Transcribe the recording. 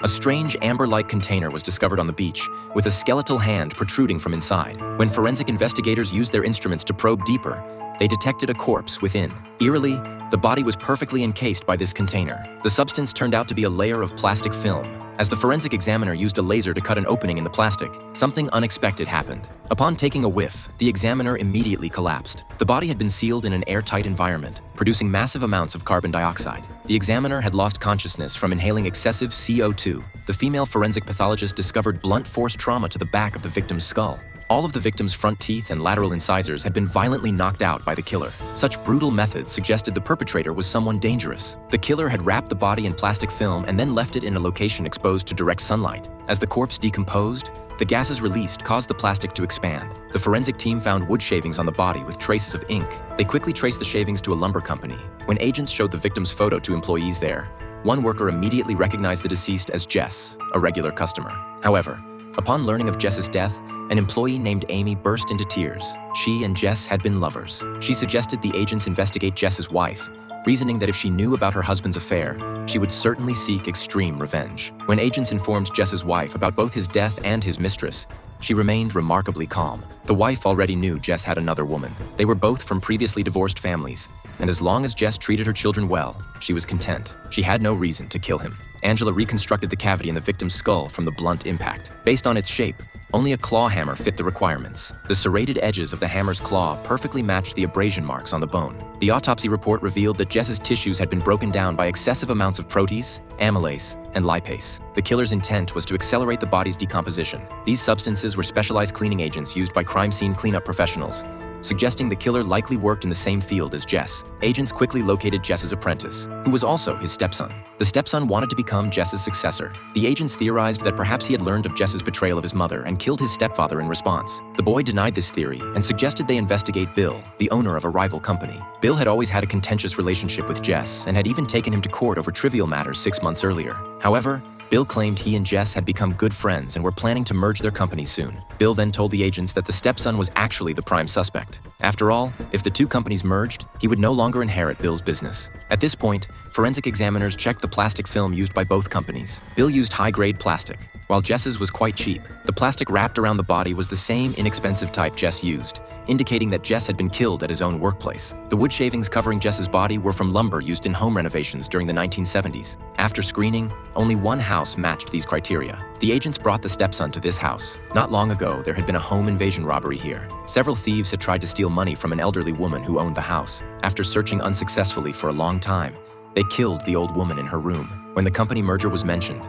A strange amber-like container was discovered on the beach, with a skeletal hand protruding from inside. When forensic investigators used their instruments to probe deeper, they detected a corpse within. Eerily, the body was perfectly encased by this container. The substance turned out to be a layer of plastic film. As the forensic examiner used a laser to cut an opening in the plastic, something unexpected happened. Upon taking a whiff, the examiner immediately collapsed. The body had been sealed in an airtight environment, producing massive amounts of carbon dioxide. The examiner had lost consciousness from inhaling excessive CO2. The female forensic pathologist discovered blunt force trauma to the back of the victim's skull. All of the victim's front teeth and lateral incisors had been violently knocked out by the killer. Such brutal methods suggested the perpetrator was someone dangerous. The killer had wrapped the body in plastic film and then left it in a location exposed to direct sunlight. As the corpse decomposed, the gases released caused the plastic to expand. The forensic team found wood shavings on the body with traces of ink. They quickly traced the shavings to a lumber company. When agents showed the victim's photo to employees there, one worker immediately recognized the deceased as Jess, a regular customer. However, upon learning of Jess's death, an employee named Amy burst into tears. She and Jess had been lovers. She suggested the agents investigate Jess's wife, reasoning that if she knew about her husband's affair, she would certainly seek extreme revenge. When agents informed Jess's wife about both his death and his mistress, she remained remarkably calm. The wife already knew Jess had another woman. They were both from previously divorced families, and as long as Jess treated her children well, she was content. She had no reason to kill him. Angela reconstructed the cavity in the victim's skull from the blunt impact. Based on its shape, only a claw hammer fit the requirements. The serrated edges of the hammer's claw perfectly matched the abrasion marks on the bone. The autopsy report revealed that Jess's tissues had been broken down by excessive amounts of protease, amylase, and lipase. The killer's intent was to accelerate the body's decomposition. These substances were specialized cleaning agents used by crime scene cleanup professionals, suggesting the killer likely worked in the same field as Jess. Agents quickly located Jess's apprentice, who was also his stepson. The stepson wanted to become Jess's successor. The agents theorized that perhaps he had learned of Jess's betrayal of his mother and killed his stepfather in response. The boy denied this theory and suggested they investigate Bill, the owner of a rival company. Bill had always had a contentious relationship with Jess and had even taken him to court over trivial matters 6 months earlier. However, Bill claimed he and Jess had become good friends and were planning to merge their companies soon. Bill then told the agents that the stepson was actually the prime suspect. After all, if the two companies merged, he would no longer inherit Bill's business. At this point, forensic examiners checked the plastic film used by both companies. Bill used high-grade plastic, while Jess's was quite cheap. The plastic wrapped around the body was the same inexpensive type Jess used, indicating that Jess had been killed at his own workplace. The wood shavings covering Jess's body were from lumber used in home renovations during the 1970s. After screening, only one house matched these criteria. The agents brought the stepson to this house. Not long ago, there had been a home invasion robbery here. Several thieves had tried to steal money from an elderly woman who owned the house. After searching unsuccessfully for a long time, they killed the old woman in her room. When the company merger was mentioned,